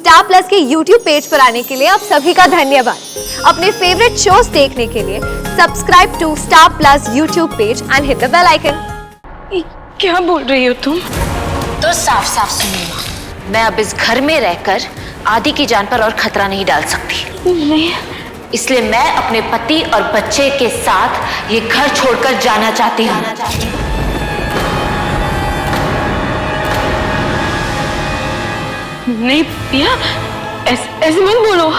Star plus के YouTube page पर आने के लिए आप सभी का धन्यवाद। अपने फेवरेट शोज देखने के लिए subscribe to Star Plus YouTube page and hit the bell icon. क्या बोल रही हो तुम? तो साफ साफ सुनिए माँ, मैं अब इस घर में रहकर आदि की जान पर और खतरा नहीं डाल सकती। नहीं, इसलिए मैं अपने पति और बच्चे के साथ ये घर छोड़कर जाना चाहती हूँ। नहीं पिया, ऐसे मत बोलो।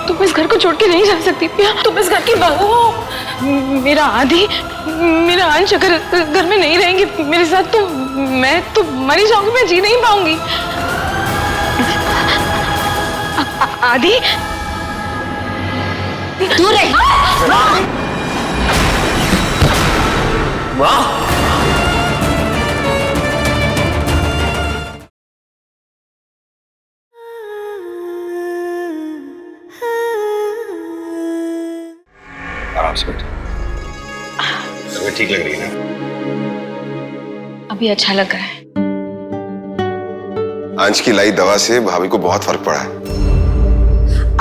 तुम इस घर को छोड़ के नहीं जा सकती पिया। तुम इस घर की बहू हो। मेरा आदि, मेरा अंश अगर घर में नहीं रहेंगे मेरे साथ तो मैं तो मरी जाऊंगी, मैं जी नहीं पाऊंगी। आदि दूर रही। माँ, आराम से बैठो। तबीयत ठीक लग रही है ना? अभी अच्छा लग रहा है। अंश की लाई दवा से भाभी को बहुत फर्क पड़ा है।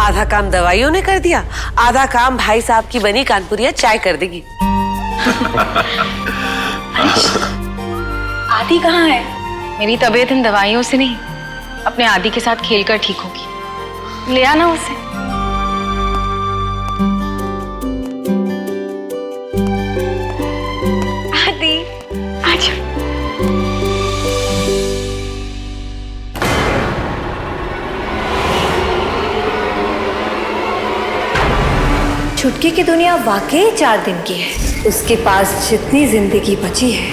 आधा काम दवाइयों ने कर दिया, आधा काम भाई साहब की बनी कानपुरिया चाय कर देगी। आदि कहाँ है? मेरी तबीयत इन दवाइयों से नहीं, अपने आदि के साथ खेलकर ठीक होगी। ले आना उसे। आदि आजा। छुटकी की दुनिया वाकई 4 दिन की है। उसके पास जितनी जिंदगी बची है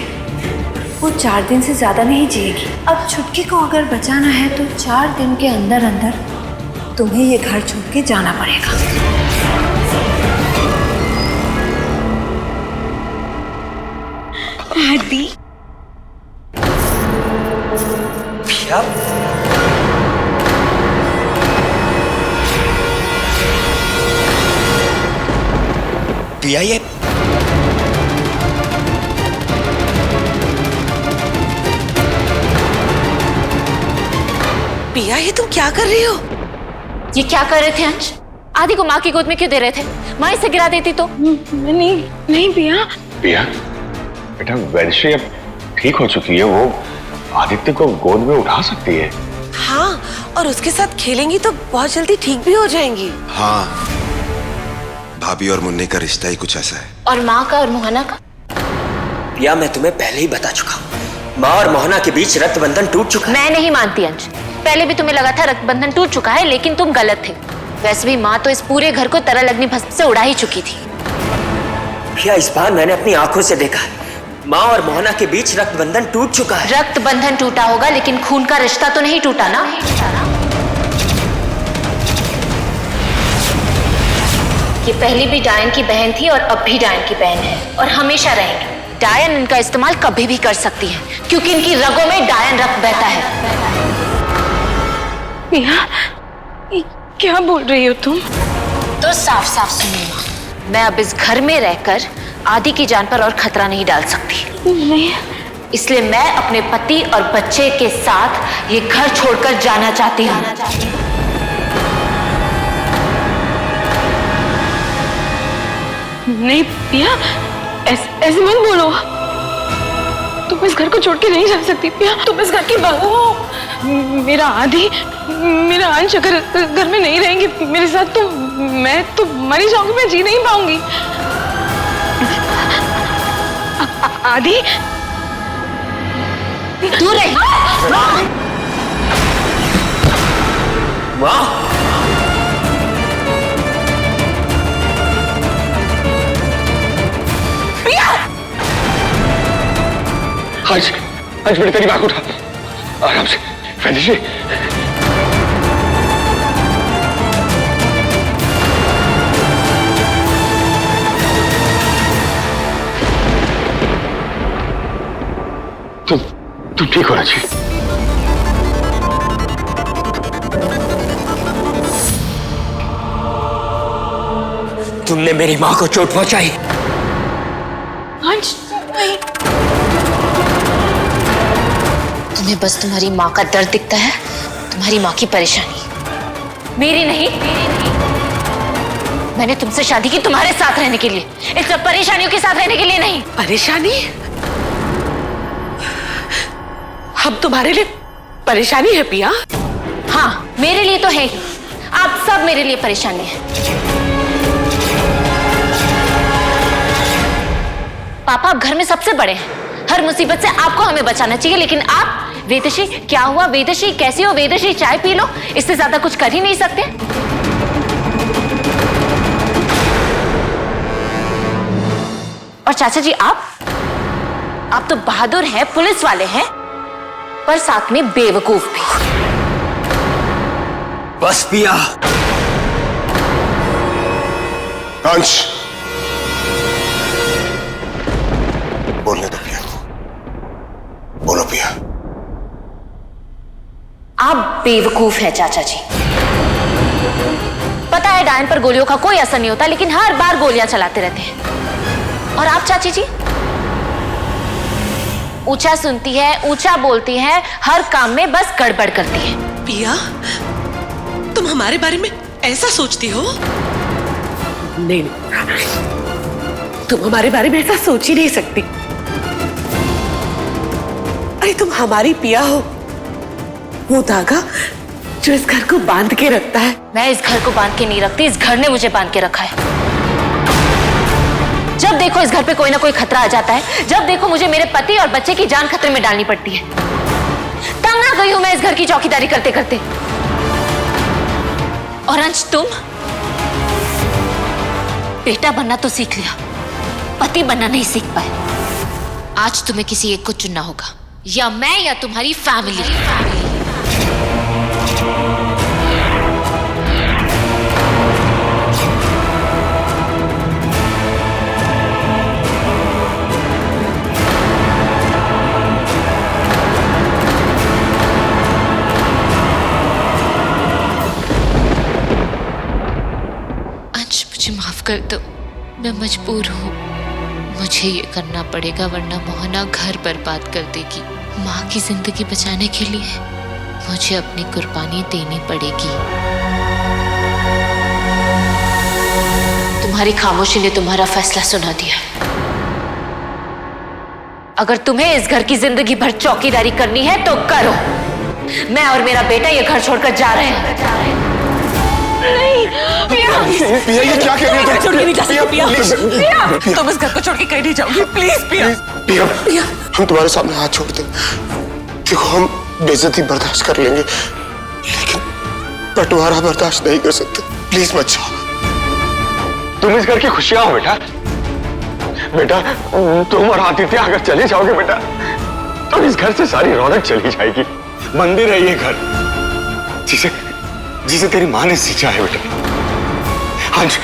वो 4 दिन से ज्यादा नहीं जिएगी। अब छुटकी को अगर बचाना है तो 4 दिन के अंदर अंदर तुम्हें ये घर छोड़ के जाना पड़ेगा। आदि पिया, पिया ये पिया, ये तुम क्या कर रही हो? ये क्या कर रहे थे अंश? आदि को माँ की गोद में क्यों दे रहे थे? माँ इसे गिरा देती तो? नहीं नहीं पिया। पिया, बेटा वैदेश्वरी अब ठीक हो चुकी है, वो आदित्य को गोद में उठा सकती है। हाँ, और उसके साथ खेलेंगी तो बहुत जल्दी ठीक भी हो जाएंगी। हाँ, भाभी और मुन्ने का रिश्ता ही कुछ ऐसा है। और माँ का और मोहना का? पिया, मैं तुम्हें पहले ही बता चुका हूँ, माँ और मोहना के बीच रक्त बंधन टूट चुका है। मैं नहीं मानती अंश। पहले भी तुम्हें लगा था रक्त बंधन टूट चुका है, लेकिन तुम गलत थे। वैसे भी माँ तो इस पूरे घर को तरल अग्नि भस्म से उड़ा ही चुकी थी। पिया, इस बार मैंने अपनी आंखों से देखा है, माँ और मोहना के बीच रक्त बंधन टूट चुका है। रक्त बंधन टूटा होगा लेकिन खून का रिश्ता तो नहीं टूटा ना। ये पहले भी डायन की बहन थी और अब भी डायन की बहन है और हमेशा रहेंगी। डायन इनका इस्तेमाल कभी भी कर सकती है क्योंकि इनकी रगों में डायन रक्त बहता है। पिया, ये क्या बोल रही हो तुम? तो साफ साफ सुनिए माँ, मैं अब इस घर में रहकर आदि की जान पर और खतरा नहीं डाल सकती। नहीं, इसलिए मैं अपने पति और बच्चे के साथ ये घर छोड़कर जाना चाहती हूँ। नहीं पिया, ऐसे मत बोलो। तुम इस घर को छोड़ के नहीं जा सकती पिया। तुम इस घर की बहू हो। मेरा आदि, मेरा अंश अगर घर में नहीं रहेंगे मेरे साथ तो मैं तो मरी जाऊंगी, मैं जी नहीं पाऊंगी। आदि दूर रही। माँ, अंश, अंश बेटा तेरी बात उठा, आराम से। वैदेश्वरी, तुम ठीक होना चाहिए। तुमने मेरी माँ को चोट पहुंचाई। अंश नहीं। तुम्हें बस तुम्हारी माँ का दर्द दिखता है तो तुम्हारी माँ की परेशानी, मेरी नहीं। मैंने तुमसे शादी की तुम्हारे साथ रहने के लिए, इस सब परेशानियों के साथ रहने के लिए नहीं। परेशानी? हम तुम्हारे लिए परेशानी है पिया? हाँ, मेरे लिए तो है ही। आप सब मेरे लिए परेशानी है। पापा, आप घर में सबसे बड़े हैं। हर मुसीबत से आपको हमें बचाना चाहिए, लेकिन आप वेदश्री क्या हुआ, वेदश्री कैसी हो, वेदश्री चाय पी लो, इससे ज्यादा कुछ कर ही नहीं सकते। और चाचा जी, आप तो बहादुर हैं, पुलिस वाले हैं, पर साथ में बेवकूफ भी। बस पिया। अंश, बोलने दो पिया को। बोलो पिया। आप बेवकूफ हैं चाचा जी। पता है डायन पर गोलियों का कोई असर नहीं होता, लेकिन हर बार गोलियां चलाते रहते हैं। और आप चाची जी, ऊंचा सुनती है, ऊंचा बोलती है, हर काम में बस गड़बड़ करती है। पिया, तुम हमारे बारे में ऐसा सोचती हो? नहीं, तुम हमारे बारे में ऐसा सोच ही नहीं सकती। अरे तुम हमारी पिया हो, वो धागा जो इस घर को बांध के रखता है। मैं इस घर को बांध के नहीं रखती, इस घर ने मुझे बांध के रखा है। जब देखो इस घर पे कोई ना कोई खतरा आ जाता है, जब देखो मुझे मेरे पति और बच्चे की जान खतरे में डालनी पड़ती है। तंग आ गई हूं मैं इस घर की चौकीदारी करते करते। और अंश, तुम बेटा बनना तो सीख लिया, पति बनना नहीं सीख पाए। आज तुम्हें किसी एक को चुनना होगा, या मैं या तुम्हारी फैमिली। अंश, मुझे माफ कर दो, मैं मजबूर हूँ। मुझे ये करना पड़ेगा, वरना मोहना घर बर्बाद कर देगी। माँ की जिंदगी बचाने के लिए मुझे अपनी कुर्बानी देनी पड़ेगी। तुम्हारी खामोशी ने तुम्हारा फैसला सुना दिया। अगर तुम्हें इस घर की जिंदगी भर चौकीदारी करनी है तो करो। मैं और मेरा बेटा ये घर छोड़कर जा रहे हैं। नहीं, पिया, पिया, ये क्या कह रही हो? छोड़ के नहीं जा सकती पिया। पिया, तुम इस घर को छोड़ के कहीं नहीं जाओगी, प्लीज पिया। पिया, हम तुम्हारे सामने हाथ छोड़ते हैं। देखो, हम बेइज्जती बर्दाश्त कर लेंगे, लेकिन बंटवारा बर्दाश्त नहीं कर सकते। प्लीज मत जाओ। तुम इस घर की खुशियां हो बेटा। बेटा, तुम और आदित्य अगर चले जाओगे बेटा, तो इस घर से सारी रौनक चली जाएगी। मंदिर है ये घर, जिसे तेरी माँ ने सींचा है बेटा। आज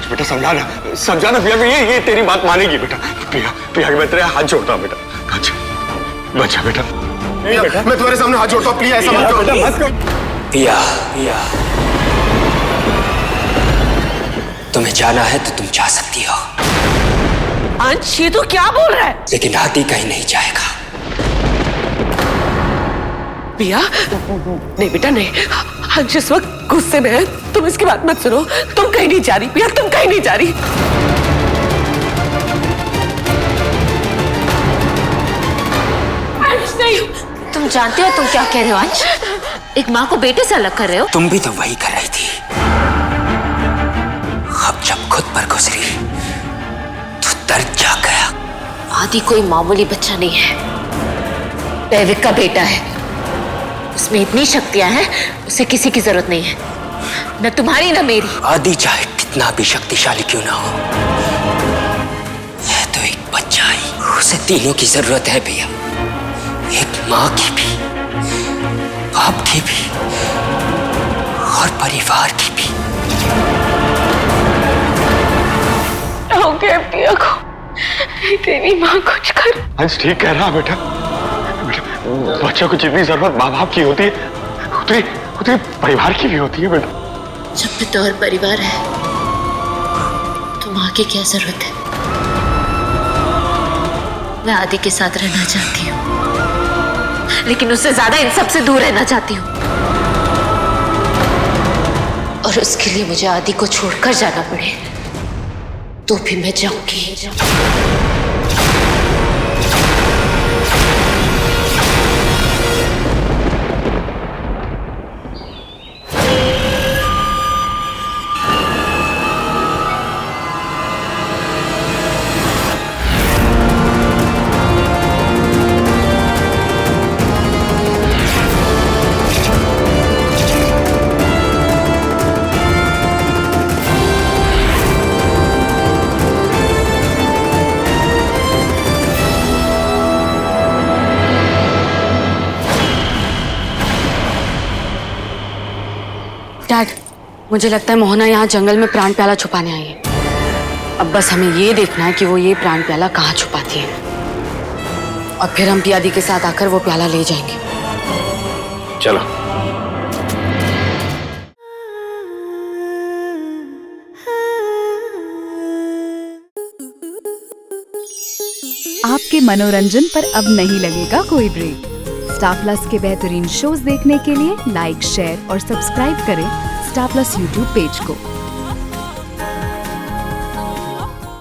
बेटा समझाना पिया, ये तेरी बात मानेगी बेटा। पिया मैं तेरे हाथ जोड़ता हूँ बेटा। अच्छा बच्चा बेटा, बेटा, मैं तुम्हारे सामने हाथ जोड़ता हूँ, प्लीज ऐसा मत करो। पिया, तुम्हें जाना है तो तुम जा सकती हो, अंश ये तो क्या बोल रहा है? लेकिन आदि कहीं नहीं जाएगा। पिया, नहीं बेटा नहीं, अंश इस वक्त गुस्से में है, तुम इसकी बात मत सुनो। तुम कहीं नहीं जा रही पिया, तुम कहीं नहीं जा रही। अंश नहीं। तुम जानते हो तुम क्या कह रहे हो अंश? एक माँ को बेटे से अलग कर रहे हो। तुम भी तो वही कर रही थी। अब जब खुद पर गुजरी तो दर्द जाग गया। आदि कोई मामूली बच्चा नहीं है, दैविक का बेटा है। उसमें इतनी शक्तियां हैं, उसे किसी की जरूरत नहीं है, न तुम्हारी न मेरी। आदि चाहे कितना भी शक्तिशाली क्यों ना हो, है तो एक बच्चा ही। उसे तीनों की जरूरत है भैया, एक माँ की भी, बाप की भी और परिवार की भी। ओके पिया को, तेरी माँ कुछ कर। अंश ठीक कह रहा बेटा। बच्चों को जितनी जरूरत माँ बाप की होती है, उतनी परिवार की भी होती है बेटा। जब भी तो और परिवार है तो माँ की क्या जरूरत है। मैं आदि के साथ रहना चाहती हूँ, लेकिन उससे ज्यादा इन सब से दूर रहना चाहती हूँ। और उसके लिए मुझे आदि को छोड़कर जाना पड़े तो भी मैं जाऊंगी। डैड, मुझे लगता है मोहना यहाँ जंगल में प्राण प्याला छुपाने आई है। अब बस हमें ये देखना है कि वो ये प्राण प्याला कहाँ छुपाती है और फिर हम पियादी के साथ आकर वो प्याला ले जाएंगे। चलो। आपके मनोरंजन पर अब नहीं लगेगा कोई ब्रेक। स्टार प्लस के बेहतरीन शोज देखने के लिए लाइक, शेयर और सब्सक्राइब करें स्टार प्लस यूट्यूब पेज को।